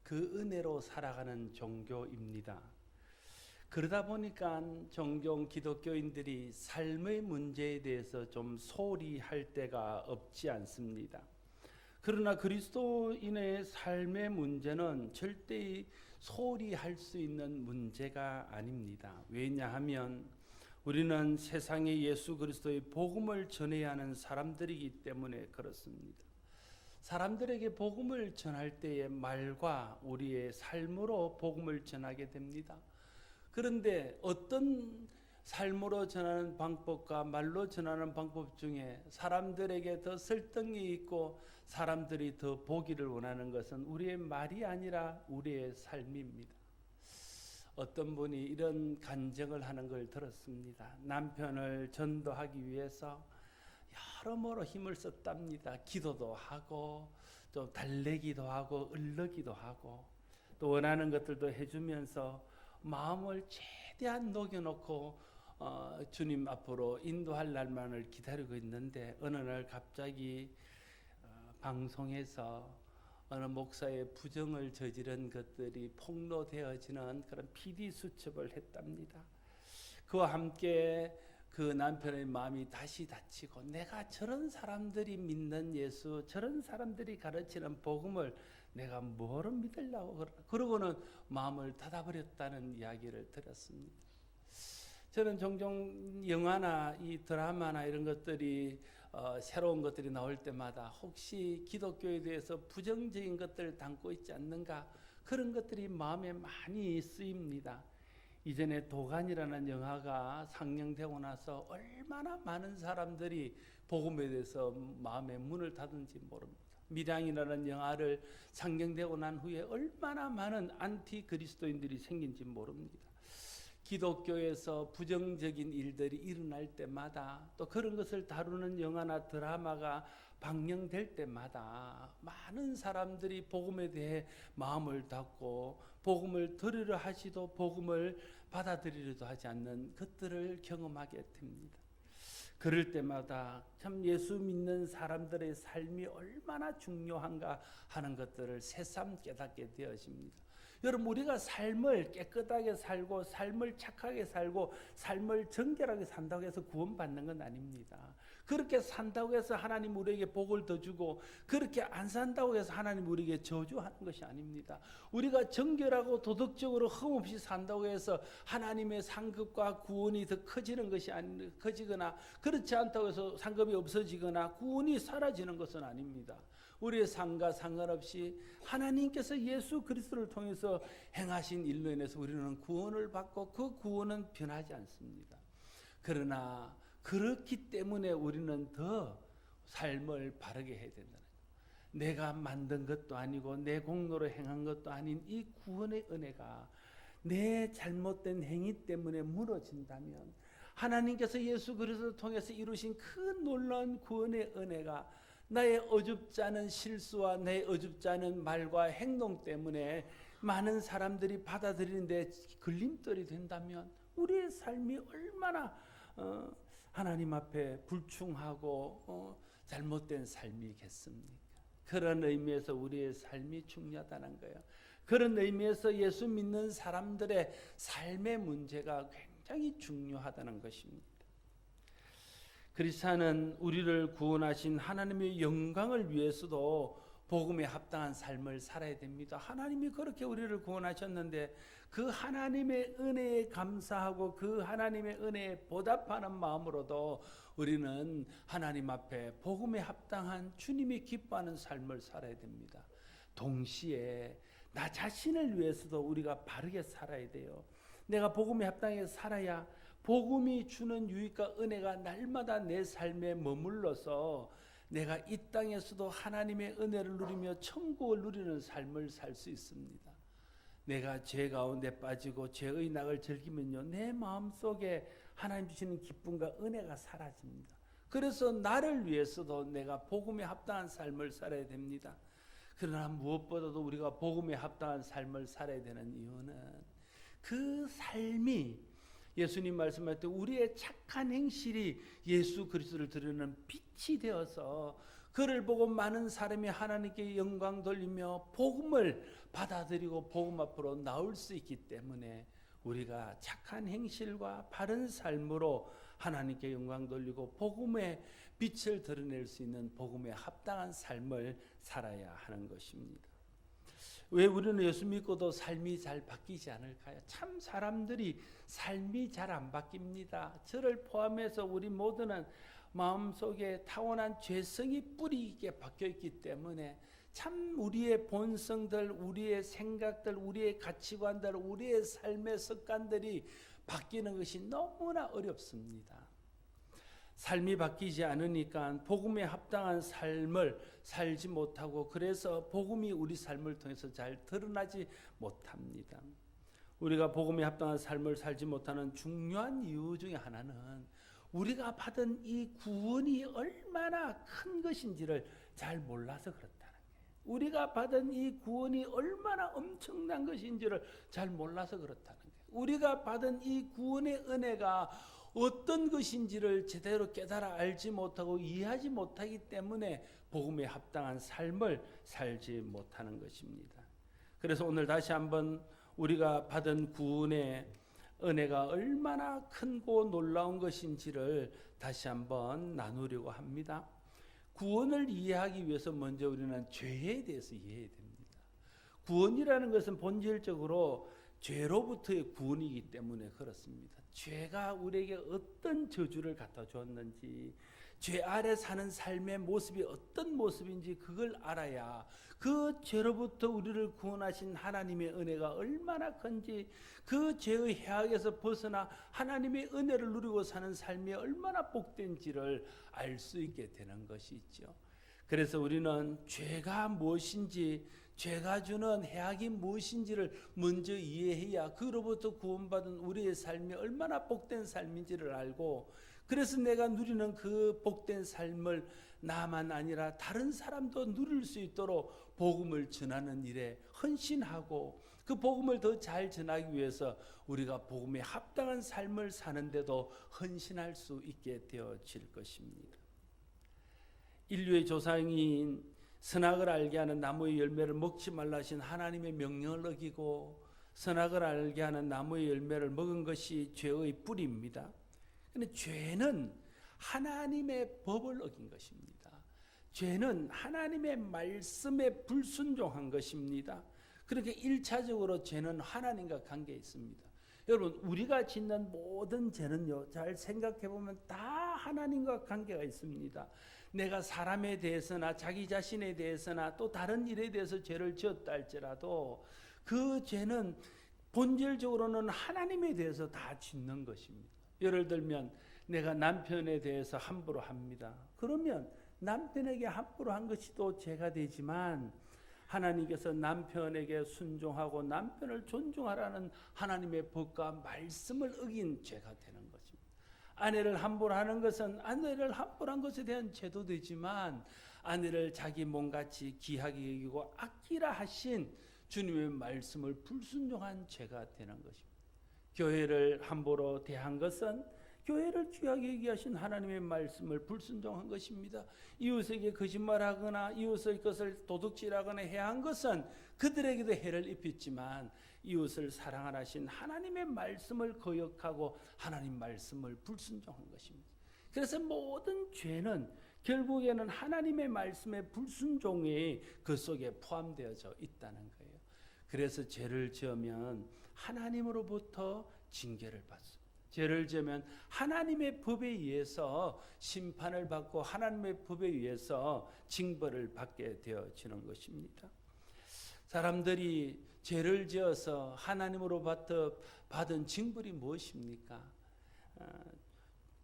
그 은혜로 살아가는 종교입니다. 그러다 보니까 종종 기독교인들이 삶의 문제에 대해서 좀 소홀히 할 때가 없지 않습니다. 그러나 그리스도인의 삶의 문제는 절대 소홀히 할 수 있는 문제가 아닙니다. 왜냐하면 우리는 세상에 예수 그리스도의 복음을 전해야 하는 사람들이기 때문에 그렇습니다. 사람들에게 복음을 전할 때의 말과 우리의 삶으로 복음을 전하게 됩니다. 그런데 어떤 삶으로 전하는 방법과 말로 전하는 방법 중에 사람들에게 더 설득이 있고 사람들이 더 보기를 원하는 것은 우리의 말이 아니라 우리의 삶입니다. 어떤 분이 이런 간증을 하는 걸 들었습니다. 남편을 전도하기 위해서 여러모로 힘을 썼답니다. 기도도 하고 또 달래기도 하고 을르기도 하고 또 원하는 것들도 해주면서 마음을 최대한 녹여놓고 주님 앞으로 인도할 날만을 기다리고 있는데 어느 날 갑자기 방송에서 어느 목사의 부정을 저지른 것들이 폭로되어지는 그런 PD 수첩을 했답니다. 그와 함께 그 남편의 마음이 다시 다치고 내가 저런 사람들이 믿는 예수, 저런 사람들이 가르치는 복음을 내가 뭐로 믿으려고 그러고는 마음을 닫아버렸다는 이야기를 들었습니다. 저는 종종 영화나 이 드라마나 이런 것들이 새로운 것들이 나올 때마다 혹시 기독교에 대해서 부정적인 것들을 담고 있지 않는가 그런 것들이 마음에 많이 쓰입니다. 이전에 도간이라는 영화가 상영되고 나서 얼마나 많은 사람들이 복음에 대해서 마음의 문을 닫은지 모릅니다. 밀양이라는 영화를 상영되고 난 후에 얼마나 많은 안티 그리스도인들이 생긴지 모릅니다. 기독교에서 부정적인 일들이 일어날 때마다 또 그런 것을 다루는 영화나 드라마가 방영될 때마다 많은 사람들이 복음에 대해 마음을 닫고 복음을 들으려 하지도 복음을 받아들이려도 하지 않는 것들을 경험하게 됩니다. 그럴 때마다 참 예수 믿는 사람들의 삶이 얼마나 중요한가 하는 것들을 새삼 깨닫게 되어집니다. 여러분, 우리가 삶을 깨끗하게 살고 삶을 착하게 살고 삶을 정결하게 산다고 해서 구원받는 건 아닙니다. 그렇게 산다고 해서 하나님 우리에게 복을 더 주고 그렇게 안 산다고 해서 하나님 우리에게 저주하는 것이 아닙니다. 우리가 정결하고 도덕적으로 흠없이 산다고 해서 하나님의 상급과 구원이 더 커지는 것이 커지거나 그렇지 않다고 해서 상급이 없어지거나 구원이 사라지는 것은 아닙니다. 우리의 삶과 상관없이 하나님께서 예수 그리스도를 통해서 행하신 일로 인해서 우리는 구원을 받고 그 구원은 변하지 않습니다. 그러나 그렇기 때문에 우리는 더 삶을 바르게 해야 된다는 거예요. 내가 만든 것도 아니고 내 공로로 행한 것도 아닌 이 구원의 은혜가 내 잘못된 행위 때문에 무너진다면 하나님께서 예수 그리스도를 통해서 이루신 그 놀라운 구원의 은혜가 나의 어줍지 않은 실수와 내 어줍지 않은 말과 행동 때문에 많은 사람들이 받아들이는데 걸림돌이 된다면 우리의 삶이 얼마나 하나님 앞에 불충하고 잘못된 삶이겠습니까? 그런 의미에서 우리의 삶이 중요하다는 거예요. 그런 의미에서 예수 믿는 사람들의 삶의 문제가 굉장히 중요하다는 것입니다. 그리스도는 우리를 구원하신 하나님의 영광을 위해서도 복음에 합당한 삶을 살아야 됩니다. 하나님이 그렇게 우리를 구원하셨는데 그 하나님의 은혜에 감사하고 그 하나님의 은혜에 보답하는 마음으로도 우리는 하나님 앞에 복음에 합당한 주님이 기뻐하는 삶을 살아야 됩니다. 동시에 나 자신을 위해서도 우리가 바르게 살아야 돼요. 내가 복음에 합당하게 살아야 복음이 주는 유익과 은혜가 날마다 내 삶에 머물러서 내가 이 땅에서도 하나님의 은혜를 누리며 천국을 누리는 삶을 살 수 있습니다. 내가 죄 가운데 빠지고 죄의 낙을 즐기면요, 내 마음속에 하나님 주시는 기쁨과 은혜가 사라집니다. 그래서 나를 위해서도 내가 복음에 합당한 삶을 살아야 됩니다. 그러나 무엇보다도 우리가 복음에 합당한 삶을 살아야 되는 이유는 그 삶이 예수님 말씀할 때 우리의 착한 행실이 예수 그리스도를 드러내는 빛이 되어서 그를 보고 많은 사람이 하나님께 영광 돌리며 복음을 받아들이고 복음 앞으로 나올 수 있기 때문에 우리가 착한 행실과 바른 삶으로 하나님께 영광 돌리고 복음의 빛을 드러낼 수 있는 복음에 합당한 삶을 살아야 하는 것입니다. 왜 우리는 예수 믿고도 삶이 잘 바뀌지 않을까요? 참 사람들이 삶이 잘 안 바뀝니다. 저를 포함해서 우리 모두는 마음속에 타고난 죄성이 뿌리 있게 박혀 있기 때문에 참 우리의 본성들, 우리의 생각들, 우리의 가치관들, 우리의 삶의 습관들이 바뀌는 것이 너무나 어렵습니다. 삶이 바뀌지 않으니까 복음에 합당한 삶을 살지 못하고 그래서 복음이 우리 삶을 통해서 잘 드러나지 못합니다. 우리가 복음에 합당한 삶을 살지 못하는 중요한 이유 중에 하나는 우리가 받은 이 구원이 얼마나 큰 것인지를 잘 몰라서 그렇다는 거예요. 우리가 받은 이 구원이 얼마나 엄청난 것인지를 잘 몰라서 그렇다는 거예요. 우리가 받은 이 구원의 은혜가 어떤 것인지를 제대로 깨달아 알지 못하고 이해하지 못하기 때문에 복음에 합당한 삶을 살지 못하는 것입니다. 그래서 오늘 다시 한번 우리가 받은 구원의 은혜가 얼마나 크고 놀라운 것인지를 다시 한번 나누려고 합니다. 구원을 이해하기 위해서 먼저 우리는 죄에 대해서 이해해야 됩니다. 구원이라는 것은 본질적으로 죄로부터의 구원이기 때문에 그렇습니다. 죄가 우리에게 어떤 저주를 갖다 주었는지, 죄 아래 사는 삶의 모습이 어떤 모습인지 그걸 알아야 그 죄로부터 우리를 구원하신 하나님의 은혜가 얼마나 큰지, 그 죄의 해악에서 벗어나 하나님의 은혜를 누리고 사는 삶이 얼마나 복된지를 알 수 있게 되는 것이죠. 그래서 우리는 죄가 무엇인지, 죄가 주는 해악이 무엇인지를 먼저 이해해야 그로부터 구원받은 우리의 삶이 얼마나 복된 삶인지를 알고, 그래서 내가 누리는 그 복된 삶을 나만 아니라 다른 사람도 누릴 수 있도록 복음을 전하는 일에 헌신하고 그 복음을 더 잘 전하기 위해서 우리가 복음에 합당한 삶을 사는데도 헌신할 수 있게 되어질 것입니다. 인류의 조상인 선악을 알게 하는 나무의 열매를 먹지 말라 하신 하나님의 명령을 어기고 선악을 알게 하는 나무의 열매를 먹은 것이 죄의 뿌리입니다. 그런데 죄는 하나님의 법을 어긴 것입니다. 죄는 하나님의 말씀에 불순종한 것입니다. 그렇게 1차적으로 죄는 하나님과 관계에 있습니다. 여러분, 우리가 짓는 모든 죄는요, 잘 생각해 보면 다 하나님과 관계가 있습니다. 내가 사람에 대해서나 자기 자신에 대해서나 또 다른 일에 대해서 죄를 지었다 할지라도 그 죄는 본질적으로는 하나님에 대해서 다 짓는 것입니다. 예를 들면 내가 남편에 대해서 함부로 합니다. 그러면 남편에게 함부로 한 것이 또 죄가 되지만 하나님께서 남편에게 순종하고 남편을 존중하라는 하나님의 법과 말씀을 어긴 죄가 되는 것입니다. 아내를 함부로 하는 것은 아내를 함부로 한 것에 대한 죄도 되지만 아내를 자기 몸같이 귀하게 여기고 아끼라 하신 주님의 말씀을 불순종한 죄가 되는 것입니다. 교회를 함부로 대한 것은 교회를 귀하게 얘기하신 하나님의 말씀을 불순종한 것입니다. 이웃에게 거짓말하거나 이웃의 것을 도둑질하거나 해야 한 것은 그들에게도 해를 입혔지만 이웃을 사랑하신 하나님의 말씀을 거역하고 하나님 말씀을 불순종한 것입니다. 그래서 모든 죄는 결국에는 하나님의 말씀의 불순종이 그 속에 포함되어져 있다는 거예요. 그래서 죄를 지으면 하나님으로부터 징계를 받습니다. 죄를 지으면 하나님의 법에 의해서 심판을 받고 하나님의 법에 의해서 징벌을 받게 되어지는 것입니다. 사람들이 죄를 지어서 하나님으로부터 받은 징벌이 무엇입니까?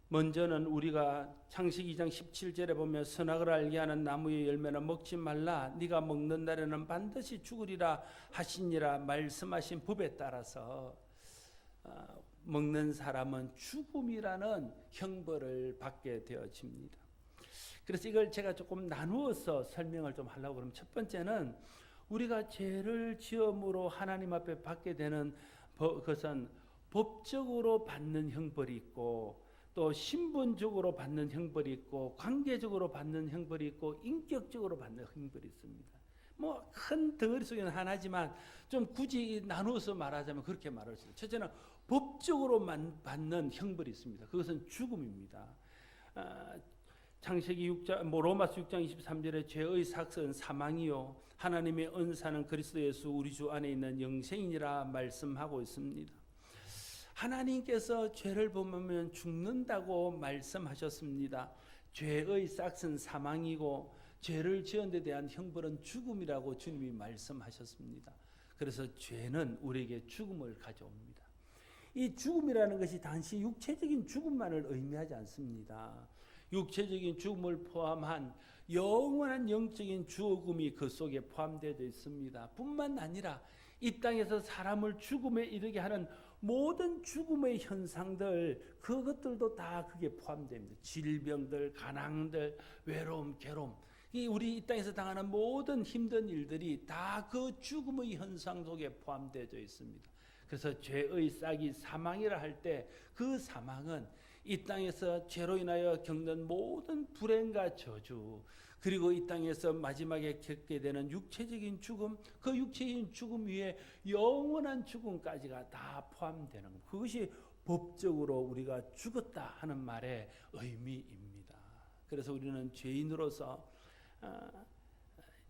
먼저는 우리가 창세기 2장 17절에 보면 선악을 알게 하는 나무의 열매는 먹지 말라 네가 먹는 날에는 반드시 죽으리라 하시니라 말씀하신 법에 따라서 먹는 사람은 죽음이라는 형벌을 받게 되어집니다. 그래서 이걸 제가 조금 나누어서 설명을 좀 하려고 그러면 첫 번째는 우리가 죄를 지음으로 하나님 앞에 받게 되는 것은 법적으로 받는 형벌이 있고 또 신분적으로 받는 형벌이 있고 관계적으로 받는 형벌이 있고 인격적으로 받는 형벌이 있습니다. 뭐 큰 덩어리 속에는 하나지만 좀 굳이 나누어서 말하자면 그렇게 말할 수 있어요. 첫째는 법적으로만 받는 형벌이 있습니다. 그것은 죽음입니다. 창세기 6장, 로마서 6장 23절에 죄의 삭은 사망이요 하나님의 은사는 그리스도 예수 우리 주 안에 있는 영생이니라 말씀하고 있습니다. 하나님께서 죄를 범하면 죽는다고 말씀하셨습니다. 죄의 삭은 사망이고 죄를 지은 데 대한 형벌은 죽음이라고 주님이 말씀하셨습니다. 그래서 죄는 우리에게 죽음을 가져옵니다. 이 죽음이라는 것이 단지 육체적인 죽음만을 의미하지 않습니다. 육체적인 죽음을 포함한 영원한 영적인 죽음이 그 속에 포함되어 있습니다. 뿐만 아니라 이 땅에서 사람을 죽음에 이르게 하는 모든 죽음의 현상들, 그것들도 다 그게 포함됩니다. 질병들, 가난들, 외로움, 괴로움, 우리 이 땅에서 당하는 모든 힘든 일들이 다 그 죽음의 현상 속에 포함되어 있습니다. 그래서 죄의 싹이 사망이라 할 때 그 사망은 이 땅에서 죄로 인하여 겪는 모든 불행과 저주, 그리고 이 땅에서 마지막에 겪게 되는 육체적인 죽음, 그 육체적인 죽음 위에 영원한 죽음까지가 다 포함되는 것. 그것이 법적으로 우리가 죽었다 하는 말의 의미입니다. 그래서 우리는 죄인으로서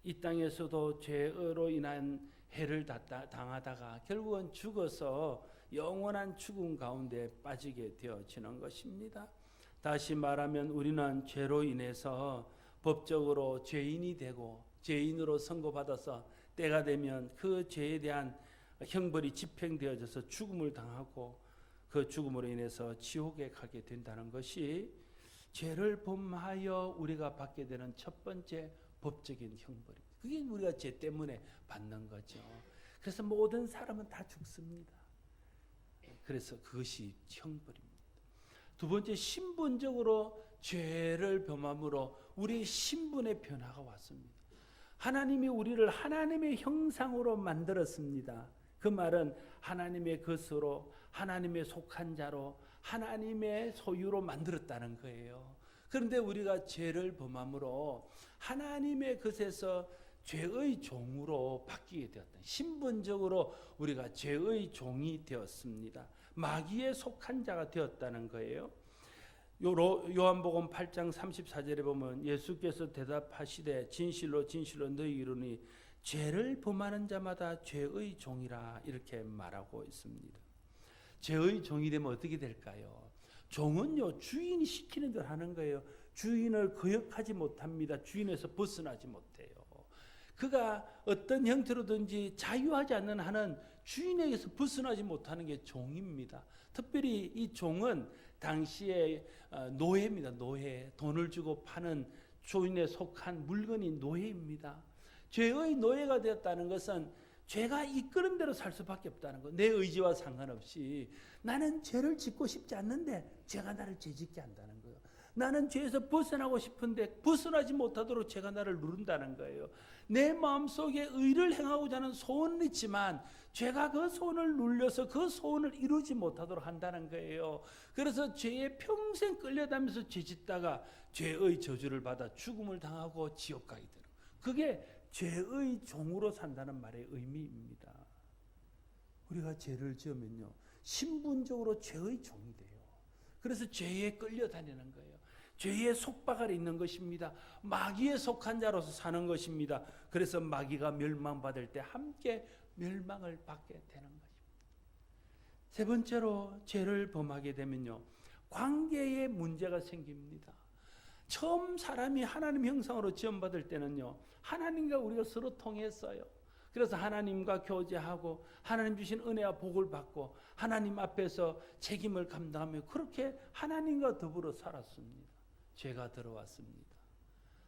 이 땅에서도 죄로 인한 해를 당하다가 결국은 죽어서 영원한 죽음 가운데 빠지게 되어지는 것입니다. 다시 말하면 우리는 죄로 인해서 법적으로 죄인이 되고 죄인으로 선고받아서 때가 되면 그 죄에 대한 형벌이 집행되어져서 죽음을 당하고 그 죽음으로 인해서 지옥에 가게 된다는 것이 죄를 범하여 우리가 받게 되는 첫 번째 법적인 형벌입니다. 그게 우리가 죄 때문에 받는 거죠. 그래서 모든 사람은 다 죽습니다. 그래서 그것이 형벌입니다. 두 번째, 신분적으로 죄를 범함으로 우리의 신분의 변화가 왔습니다. 하나님이 우리를 하나님의 형상으로 만들었습니다. 그 말은 하나님의 것으로, 하나님의 속한 자로, 하나님의 소유로 만들었다는 거예요. 그런데 우리가 죄를 범함으로 하나님의 것에서 죄의 종으로 바뀌게 되었다. 신분적으로 우리가 죄의 종이 되었습니다. 마귀에 속한 자가 되었다는 거예요. 요한복음 8장 34절에 보면 예수께서 대답하시되 진실로 진실로 너희에게 이르노니 죄를 범하는 자마다 죄의 종이라 이렇게 말하고 있습니다. 죄의 종이 되면 어떻게 될까요? 종은요, 주인이 시키는 대로 하는 거예요. 주인을 거역하지 못합니다. 주인에서 벗어나지 못해요. 그가 어떤 형태로든지 자유하지 않는 한은 주인에게서 벗어나지 못하는 게 종입니다. 특별히 이 종은 당시에 노예입니다. 노예. 돈을 주고 파는 주인에 속한 물건이 노예입니다. 죄의 노예가 되었다는 것은 죄가 이끄는 대로 살 수밖에 없다는 것. 내 의지와 상관없이 나는 죄를 짓고 싶지 않는데 죄가 나를 죄짓게 한다는 거예요. 나는 죄에서 벗어나고 싶은데 벗어나지 못하도록 죄가 나를 누른다는 거예요. 내 마음속에 의를 행하고자 하는 소원은 있지만 죄가 그 소원을 눌려서 그 소원을 이루지 못하도록 한다는 거예요. 그래서 죄에 평생 끌려다니면서 죄짓다가 죄의 저주를 받아 죽음을 당하고 지옥 가게 되는 거예요. 그게 죄의 종으로 산다는 말의 의미입니다. 우리가 죄를 지으면요, 신분적으로 죄의 종이 돼요. 그래서 죄에 끌려다니는 거예요. 죄의 속박 아래 있는 것입니다. 마귀에 속한 자로서 사는 것입니다. 그래서 마귀가 멸망받을 때 함께 멸망을 받게 되는 것입니다. 세 번째로 죄를 범하게 되면요, 관계에 문제가 생깁니다. 처음 사람이 하나님 형상으로 지음받을 때는요, 하나님과 우리가 서로 통했어요. 그래서 하나님과 교제하고 하나님 주신 은혜와 복을 받고 하나님 앞에서 책임을 감당하며 그렇게 하나님과 더불어 살았습니다. 죄가 들어왔습니다.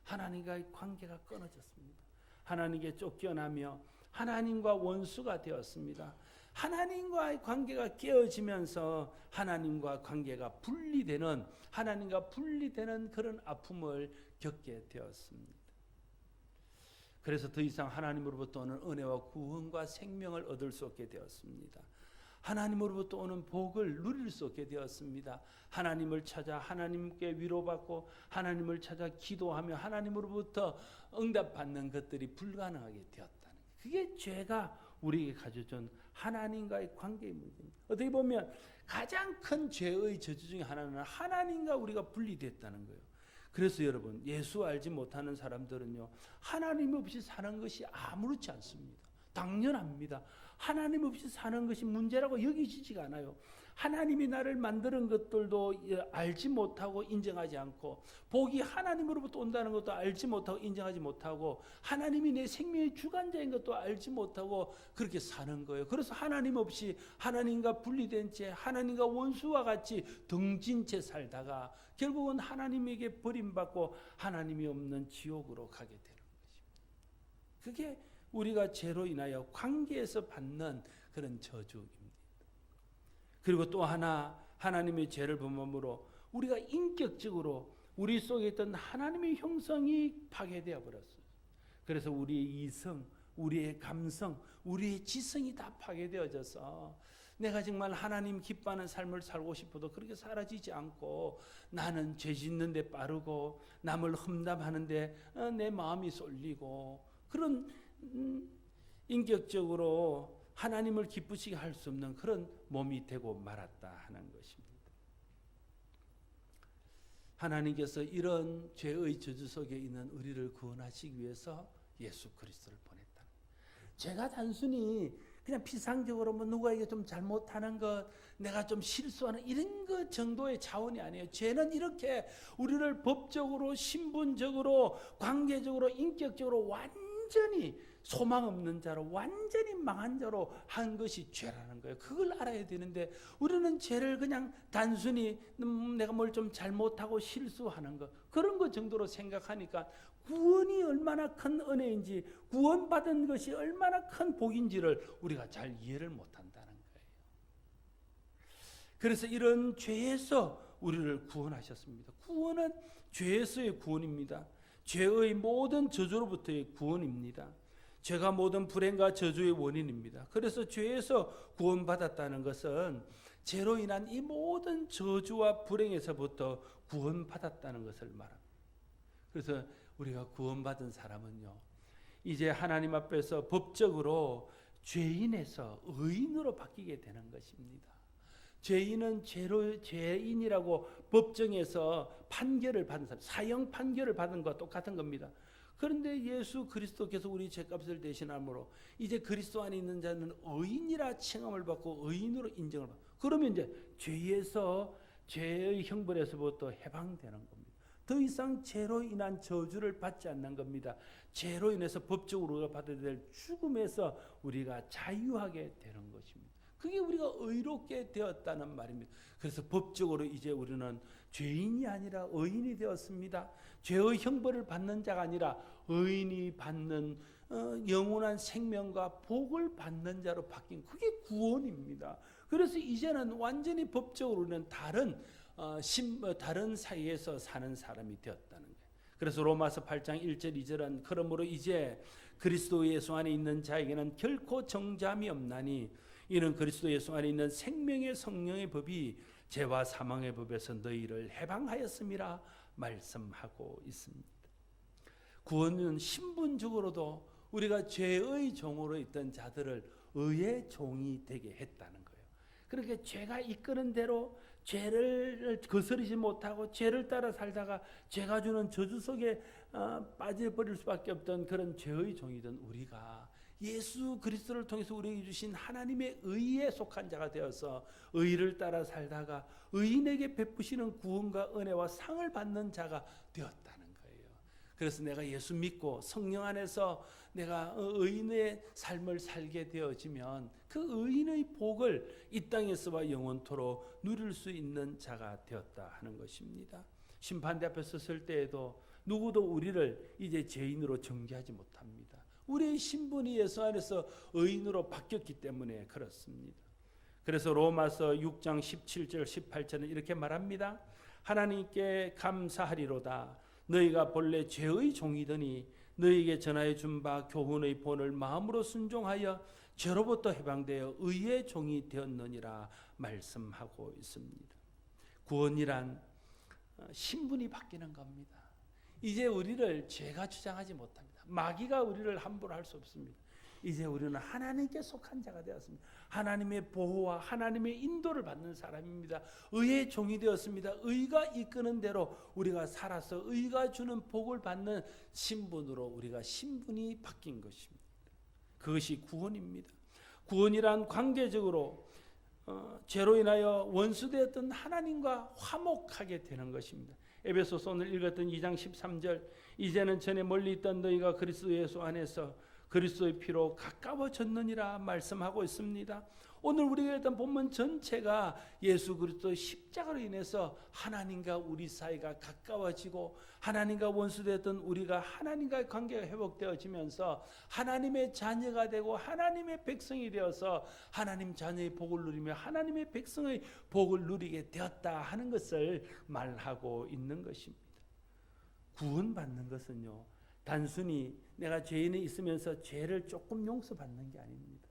하나님과의 관계가 끊어졌습니다. 하나님께 쫓겨나며 하나님과 원수가 되었습니다. 하나님과의 관계가 깨어지면서 하나님과 관계가 분리되는, 하나님과 분리되는 그런 아픔을 겪게 되었습니다. 그래서 더 이상 하나님으로부터 오는 은혜와 구원과 생명을 얻을 수 없게 되었습니다. 하나님으로부터 오는 복을 누릴 수 없게 되었습니다. 하나님을 찾아 하나님께 위로받고 하나님을 찾아 기도하며 하나님으로부터 응답받는 것들이 불가능하게 되었다는 거예요. 그게 죄가 우리에게 가져준 하나님과의 관계의 문제입니다. 어떻게 보면 가장 큰 죄의 저주 중에 하나는 하나님과 우리가 분리됐다는 거예요. 그래서 여러분, 예수 알지 못하는 사람들은요, 하나님 없이 사는 것이 아무렇지 않습니다. 당연합니다. 하나님 없이 사는 것이 문제라고 여기지지가 않아요. 하나님이 나를 만드는 것들도 알지 못하고 인정하지 않고, 복이 하나님으로부터 온다는 것도 알지 못하고 인정하지 못하고, 하나님이 내 생명의 주관자인 것도 알지 못하고 그렇게 사는 거예요. 그래서 하나님 없이 하나님과 분리된 채 하나님과 원수와 같이 등진 채 살다가 결국은 하나님에게 버림받고 하나님이 없는 지옥으로 가게 되는 것입니다. 그게 우리가 죄로 인하여 관계에서 받는 그런 저주입니다. 그리고 또 하나, 하나님의 죄를 범함으로 우리가 인격적으로 우리 속에 있던 하나님의 형성이 파괴되어 버렸어요. 그래서 우리의 이성, 우리의 감성, 우리의 지성이 다 파괴되어져서 내가 정말 하나님 기뻐하는 삶을 살고 싶어도 그렇게 사라지지 않고, 나는 죄 짓는 데 빠르고 남을 험담하는 데 내 마음이 쏠리고, 그런 인격적으로 하나님을 기쁘시게 할 수 없는 그런 몸이 되고 말았다 하는 것입니다. 하나님께서 이런 죄의 저주 속에 있는 우리를 구원하시기 위해서 예수 그리스도를 보냈다. 죄가 단순히 그냥 피상적으로 뭐 누구에게 좀 잘못하는 것, 내가 좀 실수하는 이런 것 정도의 차원이 아니에요. 죄는 이렇게 우리를 법적으로, 신분적으로, 관계적으로, 인격적으로 완전히 소망 없는 자로, 완전히 망한 자로 한 것이 죄라는 거예요. 그걸 알아야 되는데 우리는 죄를 그냥 단순히 내가 뭘 좀 잘못하고 실수하는 것, 그런 것 정도로 생각하니까 구원이 얼마나 큰 은혜인지, 구원받은 것이 얼마나 큰 복인지를 우리가 잘 이해를 못한다는 거예요. 그래서 이런 죄에서 우리를 구원하셨습니다. 구원은 죄에서의 구원입니다. 죄의 모든 저주로부터의 구원입니다. 죄가 모든 불행과 저주의 원인입니다. 그래서 죄에서 구원받았다는 것은 죄로 인한 이 모든 저주와 불행에서부터 구원받았다는 것을 말합니다. 그래서 우리가 구원받은 사람은요, 이제 하나님 앞에서 법적으로 죄인에서 의인으로 바뀌게 되는 것입니다. 죄인은 죄인이라고 법정에서 판결을 받은 사람, 사형 판결을 받은 것과 똑같은 겁니다. 그런데 예수 그리스도께서 우리 죄값을 대신함으로 이제 그리스도 안에 있는 자는 의인이라 칭함을 받고 의인으로 인정을 받고, 그러면 이제 죄의 형벌에서부터 해방되는 겁니다. 더 이상 죄로 인한 저주를 받지 않는 겁니다. 죄로 인해서 법적으로 우리가 받아야 될 죽음에서 우리가 자유하게 되는 것입니다. 그게 우리가 의롭게 되었다는 말입니다. 그래서 법적으로 이제 우리는 죄인이 아니라 의인이 되었습니다. 죄의 형벌을 받는 자가 아니라 의인이 받는 영원한 생명과 복을 받는 자로 바뀐, 그게 구원입니다. 그래서 이제는 완전히 법적으로 우리는 다른 사이에서 사는 사람이 되었다는 거예요. 그래서 로마서 8장 1절 2절은 그러므로 이제 그리스도 예수 안에 있는 자에게는 결코 정죄함이 없나니 이는 그리스도 예수 안에 있는 생명의 성령의 법이 죄와 사망의 법에서 너희를 해방하였음이라 말씀하고 있습니다. 구원은 신분적으로도 우리가 죄의 종으로 있던 자들을 의의 종이 되게 했다는 거예요. 그렇게 죄가 이끄는 대로 죄를 거스르지 못하고 죄를 따라 살다가 죄가 주는 저주 속에 빠져버릴 수밖에 없던 그런 죄의 종이던 우리가 예수 그리스도를 통해서 우리에게 주신 하나님의 의에 속한 자가 되어서 의를 따라 살다가 의인에게 베푸시는 구원과 은혜와 상을 받는 자가 되었다는 거예요. 그래서 내가 예수 믿고 성령 안에서 내가 의인의 삶을 살게 되어지면 그 의인의 복을 이 땅에서와 영원토록 누릴 수 있는 자가 되었다 하는 것입니다. 심판대 앞에 섰을 때에도 누구도 우리를 이제 죄인으로 정죄하지 못합니다. 우리의 신분이 예수 안에서 의인으로 바뀌었기 때문에 그렇습니다. 그래서 로마서 6장 17절 18절은 이렇게 말합니다. 하나님께 감사하리로다. 너희가 본래 죄의 종이더니 너희에게 전하여 준 바 교훈의 본을 마음으로 순종하여 죄로부터 해방되어 의의 종이 되었느니라 말씀하고 있습니다. 구원이란 신분이 바뀌는 겁니다. 이제 우리를 죄가 주장하지 못합니다. 마귀가 우리를 함부로 할 수 없습니다. 이제 우리는 하나님께 속한 자가 되었습니다. 하나님의 보호와 하나님의 인도를 받는 사람입니다. 의의 종이 되었습니다. 의가 이끄는 대로 우리가 살아서 의가 주는 복을 받는 신분으로 우리가 신분이 바뀐 것입니다. 그것이 구원입니다. 구원이란 관계적으로 죄로 인하여 원수되었던 하나님과 화목하게 되는 것입니다. 에베소서 오늘 읽었던 2장 13절, 이제는 전에 멀리 있던 너희가 그리스도 예수 안에서 그리스도의 피로 가까워졌느니라 말씀하고 있습니다. 오늘 우리가 읽던 본문 전체가 예수 그리스도의 십자가로 인해서 하나님과 우리 사이가 가까워지고 하나님과 원수되었던 우리가 하나님과의 관계가 회복되어지면서 하나님의 자녀가 되고 하나님의 백성이 되어서 하나님 자녀의 복을 누리며 하나님의 백성의 복을 누리게 되었다 하는 것을 말하고 있는 것입니다. 구원받는 것은요, 단순히 내가 죄인이 있으면서 죄를 조금 용서받는 게 아닙니다.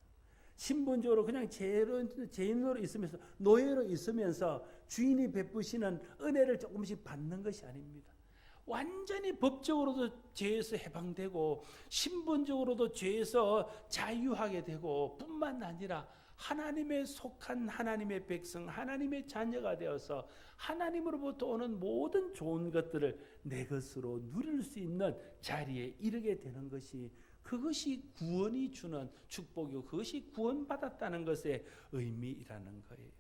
신분적으로 그냥 죄인으로 있으면서 노예로 있으면서 주인이 베푸시는 은혜를 조금씩 받는 것이 아닙니다. 완전히 법적으로도 죄에서 해방되고 신분적으로도 죄에서 자유하게 되고 뿐만 아니라 하나님의 속한 하나님의 백성, 하나님의 자녀가 되어서 하나님으로부터 오는 모든 좋은 것들을 내 것으로 누릴 수 있는 자리에 이르게 되는 것이, 그것이 구원이 주는 축복이고 그것이 구원받았다는 것의 의미라는 거예요.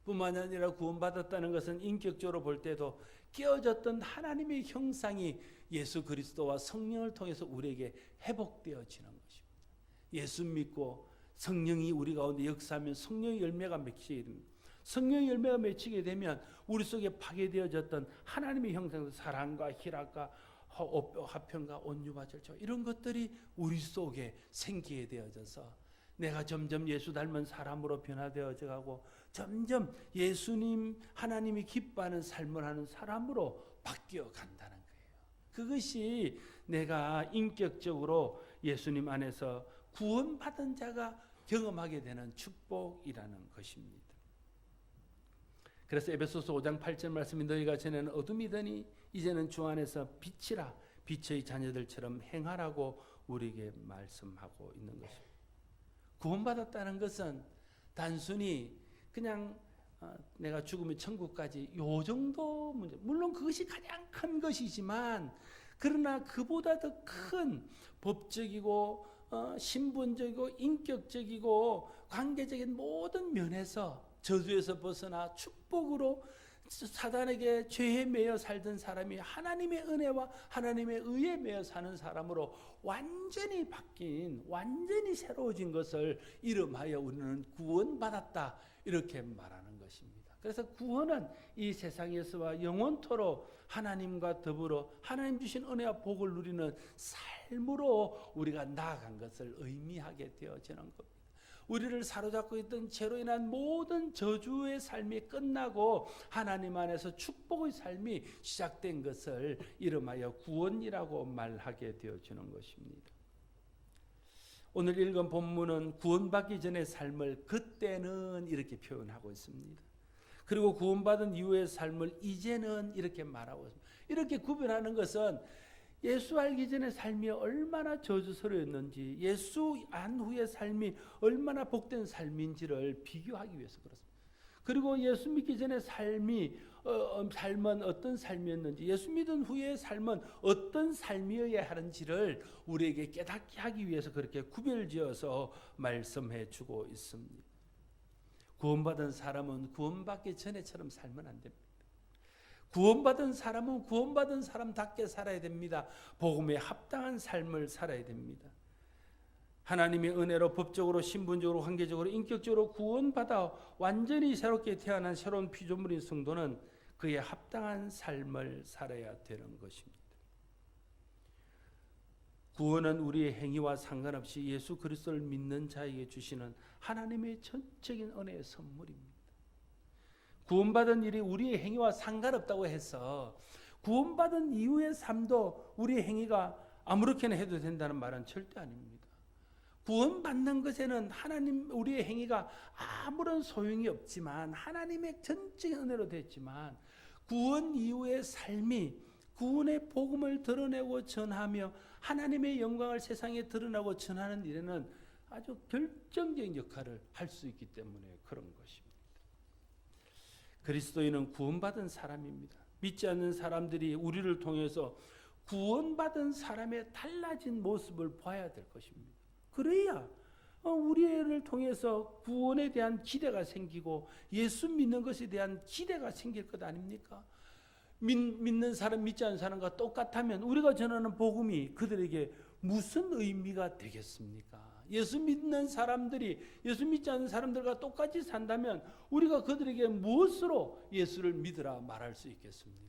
뿐만 아니라 구원받았다는 것은 인격적으로 볼 때도 깨어졌던 하나님의 형상이 예수 그리스도와 성령을 통해서 우리에게 회복되어지는 것입니다. 예수 믿고 성령이 우리 가운데 역사하면 성령의 열매가 맺히게 됩니다. 성령의 열매가 맺히게 되면 우리 속에 파괴되어졌던 하나님의 형상, 사랑과 희락과 화평과 온유와 절제, 이런 것들이 우리 속에 생기게 되어져서 내가 점점 예수 닮은 사람으로 변화되어져 가고 점점 예수님 하나님이 기뻐하는 삶을 하는 사람으로 바뀌어 간다는 거예요. 그것이 내가 인격적으로 예수님 안에서 구원받은 자가 경험하게 되는 축복이라는 것입니다. 그래서 에베소서 5장 8절 말씀이 너희가 전에는 어둠이더니 이제는 주 안에서 빛이라 빛의 자녀들처럼 행하라고 우리에게 말씀하고 있는 것입니다. 구원받았다는 것은 단순히 그냥 내가 죽으면 천국까지 요 정도 문제, 물론 그것이 가장 큰 것이지만 그러나 그보다 더 큰 법적이고 신분적이고 인격적이고 관계적인 모든 면에서 저주에서 벗어나 축복으로 사단에게 죄에 매여 살던 사람이 하나님의 은혜와 하나님의 의에 매여 사는 사람으로 완전히 바뀐, 완전히 새로워진 것을 이름하여 우리는 구원받았다, 이렇게 말하는 것입니다. 그래서 구원은 이 세상에서와 영원토록 하나님과 더불어 하나님 주신 은혜와 복을 누리는 삶으로 우리가 나아간 것을 의미하게 되어지는 겁니다. 우리를 사로잡고 있던 죄로 인한 모든 저주의 삶이 끝나고 하나님 안에서 축복의 삶이 시작된 것을 이름하여 구원이라고 말하게 되어지는 것입니다. 오늘 읽은 본문은 구원받기 전의 삶을 그때는 이렇게 표현하고 있습니다. 그리고 구원받은 이후의 삶을 이제는 이렇게 말하고 있습니다. 이렇게 구별하는 것은 예수 알기 전의 삶이 얼마나 저주스러웠는지, 예수 안 후의 삶이 얼마나 복된 삶인지를 비교하기 위해서 그렇습니다. 그리고 예수 믿기 전의 삶은 어떤 삶이었는지, 예수 믿은 후의 삶은 어떤 삶이어야 하는지를 우리에게 깨닫게 하기 위해서 그렇게 구별지어서 말씀해 주고 있습니다. 구원받은 사람은 구원받기 전에처럼 살면 안 됩니다. 구원받은 사람은 구원받은 사람답게 살아야 됩니다. 복음에 합당한 삶을 살아야 됩니다. 하나님의 은혜로 법적으로, 신분적으로, 관계적으로, 인격적으로 구원받아 완전히 새롭게 태어난 새로운 피조물인 성도는 그에 합당한 삶을 살아야 되는 것입니다. 구원은 우리의 행위와 상관없이 예수 그리스도를 믿는 자에게 주시는 하나님의 전적인 은혜의 선물입니다. 구원받은 일이 우리의 행위와 상관없다고 해서 구원받은 이후의 삶도 우리의 행위가 아무렇게나 해도 된다는 말은 절대 아닙니다. 구원받는 것에는 하나님 우리의 행위가 아무런 소용이 없지만 하나님의 전적인 은혜로 됐지만 구원 이후의 삶이 구원의 복음을 드러내고 전하며 하나님의 영광을 세상에 드러나고 전하는 일에는 아주 결정적인 역할을 할 수 있기 때문에 그런 것입니다. 그리스도인은 구원받은 사람입니다. 믿지 않는 사람들이 우리를 통해서 구원받은 사람의 달라진 모습을 봐야 될 것입니다. 그래야 우리를 통해서 구원에 대한 기대가 생기고 예수 믿는 것에 대한 기대가 생길 것 아닙니까? 믿는 사람, 믿지 않는 사람과 똑같다면 우리가 전하는 복음이 그들에게 무슨 의미가 되겠습니까? 예수 믿는 사람들이 예수 믿지 않는 사람들과 똑같이 산다면 우리가 그들에게 무엇으로 예수를 믿으라 말할 수 있겠습니까?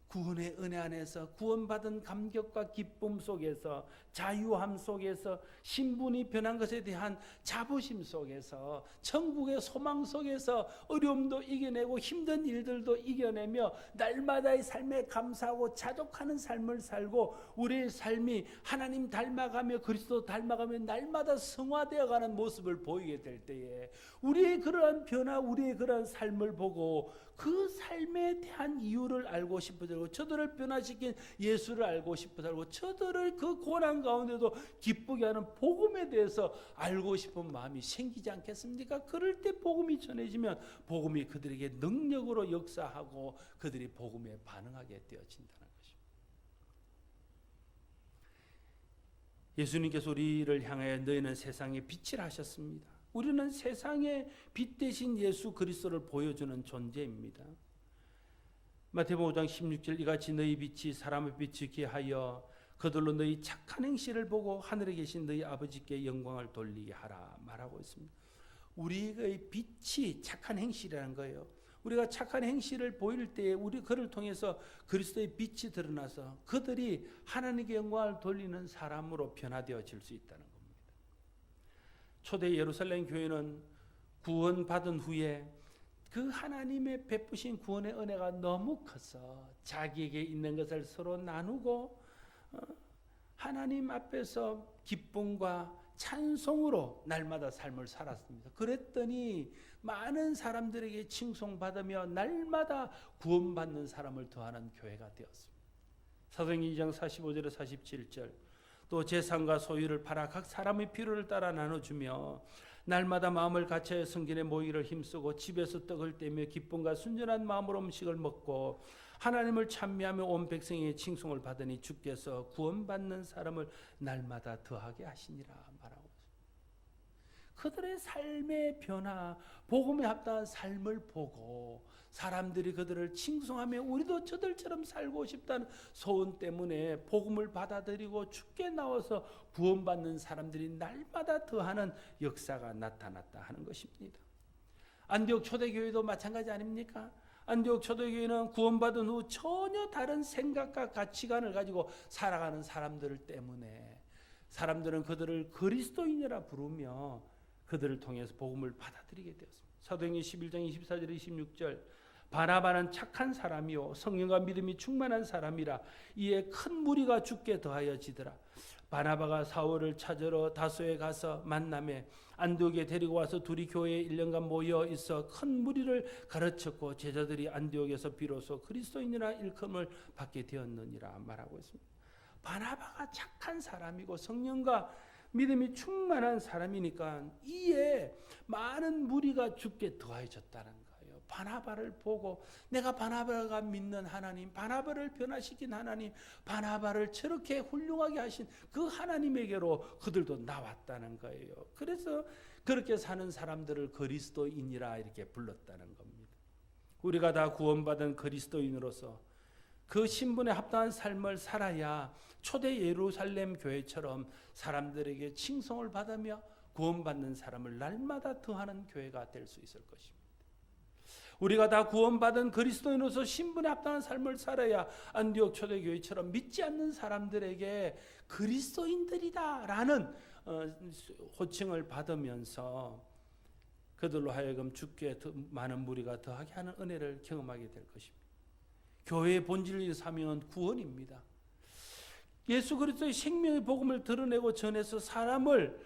구원의 은혜 안에서 구원받은 감격과 기쁨 속에서 자유함 속에서 신분이 변한 것에 대한 자부심 속에서 천국의 소망 속에서 어려움도 이겨내고 힘든 일들도 이겨내며 날마다의 삶에 감사하고 자족하는 삶을 살고 우리의 삶이 하나님 닮아가며 그리스도 닮아가며 날마다 성화되어가는 모습을 보이게 될 때에 우리의 그러한 변화 우리의 그러한 삶을 보고 그 삶에 대한 이유를 알고 싶어지고 저들을 변화시킨 예수를 알고 싶어지고 저들을 그 고난 가운데도 기쁘게 하는 복음에 대해서 알고 싶은 마음이 생기지 않겠습니까? 그럴 때 복음이 전해지면 복음이 그들에게 능력으로 역사하고 그들이 복음에 반응하게 되어진다는 것입니다. 예수님께서 우리를 향하여 너희는 세상의 빛이라 하셨습니다. 우리는 세상의 빛 대신 예수 그리스도를 보여주는 존재입니다. 마태복음 5장 16절 이같이 너희 빛이 사람의 빛이게 하여 그들로 너희 착한 행실을 보고 하늘에 계신 너희 아버지께 영광을 돌리게 하라 말하고 있습니다. 우리의 빛이 착한 행실이라는 거예요. 우리가 착한 행실을 보일 때에 우리 그를 통해서 그리스도의 빛이 드러나서 그들이 하나님께 영광을 돌리는 사람으로 변화되어질 수 있다는 겁니다. 초대 예루살렘 교회는 구원받은 후에 그 하나님의 베푸신 구원의 은혜가 너무 커서 자기에게 있는 것을 서로 나누고 하나님 앞에서 기쁨과 찬송으로 날마다 삶을 살았습니다. 그랬더니 많은 사람들에게 칭송받으며 날마다 구원받는 사람을 더하는 교회가 되었습니다. 사도행전 2장 45절에 47절 또 재산과 소유를 팔아 각 사람의 필요를 따라 나눠주며 날마다 마음을 같이하여 성전에 모이기를 힘쓰고 집에서 떡을 떼며 기쁨과 순전한 마음으로 음식을 먹고 하나님을 찬미하며 온 백성의 칭송을 받으니 주께서 구원받는 사람을 날마다 더하게 하시니라 말하고 있습니다. 그들의 삶의 변화, 복음에 합당한 삶을 보고 사람들이 그들을 칭송하며 우리도 저들처럼 살고 싶다는 소원 때문에 복음을 받아들이고 주께 나와서 구원받는 사람들이 날마다 더하는 역사가 나타났다 하는 것입니다. 안디옥 초대교회도 마찬가지 아닙니까? 안디옥 초대교회는 구원받은 후 전혀 다른 생각과 가치관을 가지고 살아가는 사람들 때문에 사람들은 그들을 그리스도인이라 부르며 그들을 통해서 복음을 받아들이게 되었습니다. 사도행전 11장 24절 26절 바나바는 착한 사람이요 성령과 믿음이 충만한 사람이라 이에 큰 무리가 주께 더하여지더라. 바나바가 사울을 찾으러 다소에 가서 만남에 안디옥에 데리고 와서 둘이 교회에 1년간 모여 있어 큰 무리를 가르쳤고 제자들이 안디옥에서 비로소 그리스도인이라 일컬음을 받게 되었느니라 말하고 있습니다. 바나바가 착한 사람이고 성령과 믿음이 충만한 사람이니까 이에 많은 무리가 주께 더해졌다는 거예요. 바나바를 보고 내가 바나바가 믿는 하나님, 바나바를 변화시킨 하나님, 바나바를 저렇게 훌륭하게 하신 그 하나님에게로 그들도 나왔다는 거예요. 그래서 그렇게 사는 사람들을 그리스도인이라 이렇게 불렀다는 겁니다. 우리가 다 구원받은 그리스도인으로서 그 신분에 합당한 삶을 살아야 초대 예루살렘 교회처럼 사람들에게 칭송을 받으며 구원받는 사람을 날마다 더하는 교회가 될 수 있을 것입니다. 우리가 다 구원받은 그리스도인으로서 신분에 합당한 삶을 살아야 안디옥 초대교회처럼 믿지 않는 사람들에게 그리스도인들이다라는 호칭을 받으면서 그들로 하여금 주께 많은 무리가 더하게 하는 은혜를 경험하게 될 것입니다. 교회의 본질의 사명은 구원입니다. 예수 그리스도의 생명의 복음을 드러내고 전해서 사람을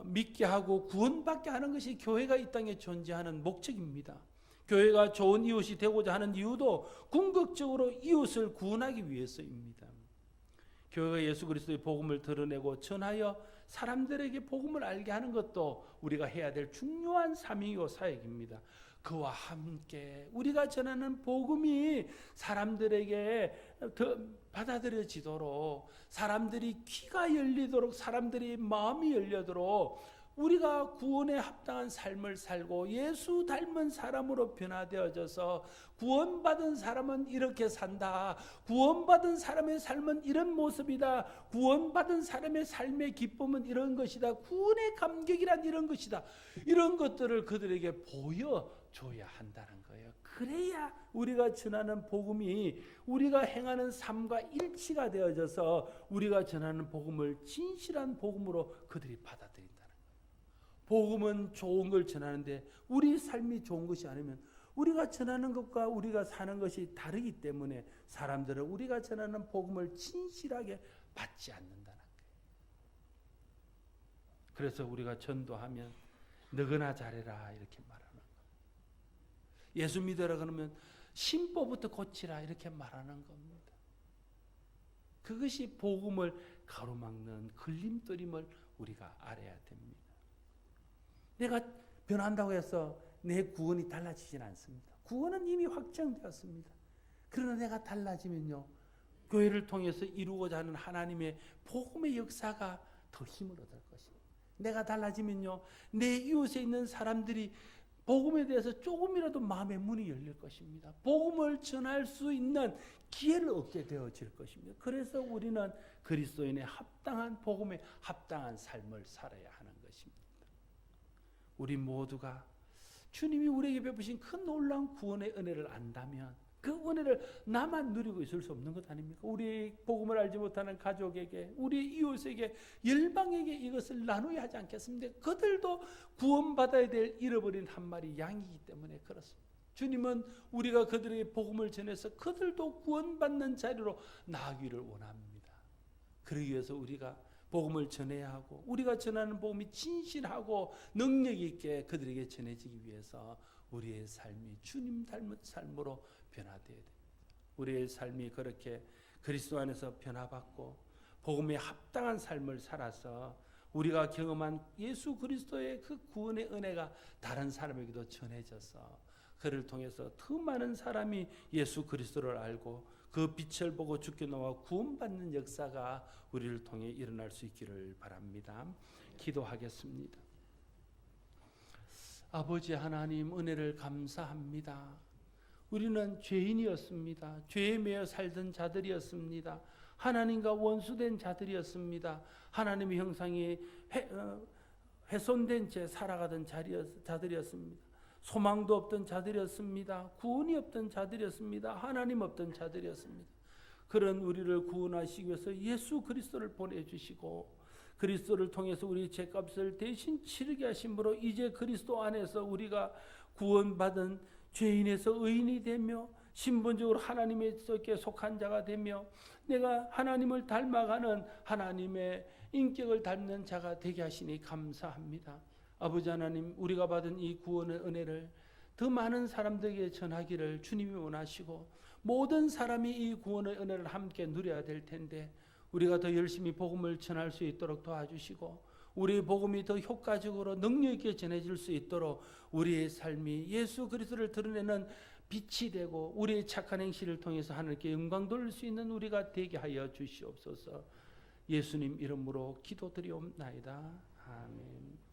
믿게 하고 구원받게 하는 것이 교회가 이 땅에 존재하는 목적입니다. 교회가 좋은 이웃이 되고자 하는 이유도 궁극적으로 이웃을 구원하기 위해서입니다. 교회가 예수 그리스도의 복음을 드러내고 전하여 사람들에게 복음을 알게 하는 것도 우리가 해야 될 중요한 사명이고 사역입니다. 그와 함께 우리가 전하는 복음이 사람들에게 더 받아들여지도록, 사람들이 귀가 열리도록, 사람들이 마음이 열려도록 우리가 구원에 합당한 삶을 살고 예수 닮은 사람으로 변화되어져서 구원받은 사람은 이렇게 산다, 구원받은 사람의 삶은 이런 모습이다, 구원받은 사람의 삶의 기쁨은 이런 것이다, 구원의 감격이란 이런 것이다, 이런 것들을 그들에게 보여줘야 한다는 거예요. 그래야 우리가 전하는 복음이 우리가 행하는 삶과 일치가 되어져서 우리가 전하는 복음을 진실한 복음으로 그들이 받아들인다는 거예요. 복음은 좋은 걸 전하는데 우리 삶이 좋은 것이 아니면 우리가 전하는 것과 우리가 사는 것이 다르기 때문에 사람들은 우리가 전하는 복음을 진실하게 받지 않는다는 거예요. 그래서 우리가 전도하면 너그나 잘해라 이렇게 말하는 거예요. 예수 믿어라 그러면 심보부터 고치라 이렇게 말하는 겁니다. 그것이 복음을 가로막는 걸림돌임을 우리가 알아야 됩니다. 내가 변한다고 해서 내 구원이 달라지진 않습니다. 구원은 이미 확정되었습니다. 그러나 내가 달라지면요, 교회를 통해서 이루고자 하는 하나님의 복음의 역사가 더 힘을 얻을 것입니다. 내가 달라지면요, 내 이웃에 있는 사람들이 복음에 대해서 조금이라도 마음의 문이 열릴 것입니다. 복음을 전할 수 있는 기회를 얻게 되어질 것입니다. 그래서 우리는 그리스도인의 합당한 복음에 합당한 삶을 살아야 하는 것입니다. 우리 모두가 주님이 우리에게 베푸신 그 놀라운 구원의 은혜를 안다면 그 은혜를 나만 누리고 있을 수 없는 것 아닙니까? 우리 복음을 알지 못하는 가족에게, 우리 이웃에게, 열방에게 이것을 나누어야 하지 않겠습니까? 그들도 구원받아야 될 잃어버린 한 마리 양이기 때문에 그렇습니다. 주님은 우리가 그들에게 복음을 전해서 그들도 구원받는 자리로 나아가기를 원합니다. 그러기 위해서 우리가 복음을 전해야 하고 우리가 전하는 복음이 진실하고 능력 있게 그들에게 전해지기 위해서 우리의 삶이 주님 닮은 삶으로 변화되어야 됩니다. 우리의 삶이 그렇게 그리스도 안에서 변화받고 복음에 합당한 삶을 살아서 우리가 경험한 예수 그리스도의 그 구원의 은혜가 다른 사람에게도 전해져서 그를 통해서 더 많은 사람이 예수 그리스도를 알고 그 빛을 보고 주께 나와 구원받는 역사가 우리를 통해 일어날 수 있기를 바랍니다. 기도하겠습니다. 아버지 하나님, 은혜를 감사합니다. 우리는 죄인이었습니다. 죄에 매여 살던 자들이었습니다. 하나님과 원수된 자들이었습니다. 하나님의 형상이 훼손된 채 살아가던 자들이었습니다. 소망도 없던 자들이었습니다. 구원이 없던 자들이었습니다. 하나님 없던 자들이었습니다. 그런 우리를 구원하시기 위해서 예수 그리스도를 보내주시고 그리스도를 통해서 우리 죄값을 대신 치르게 하심으로 이제 그리스도 안에서 우리가 구원받은 죄인에서 의인이 되며 신분적으로 하나님께 속한 자가 되며 내가 하나님을 닮아가는 하나님의 인격을 닮는 자가 되게 하시니 감사합니다. 아버지 하나님, 우리가 받은 이 구원의 은혜를 더 많은 사람들에게 전하기를 주님이 원하시고 모든 사람이 이 구원의 은혜를 함께 누려야 될 텐데 우리가 더 열심히 복음을 전할 수 있도록 도와주시고 우리의 복음이 더 효과적으로 능력 있게 전해질 수 있도록 우리의 삶이 예수 그리스도를 드러내는 빛이 되고 우리의 착한 행실을 통해서 하나님께 영광 돌릴 수 있는 우리가 되게 하여 주시옵소서. 예수님 이름으로 기도드리옵나이다. 아멘.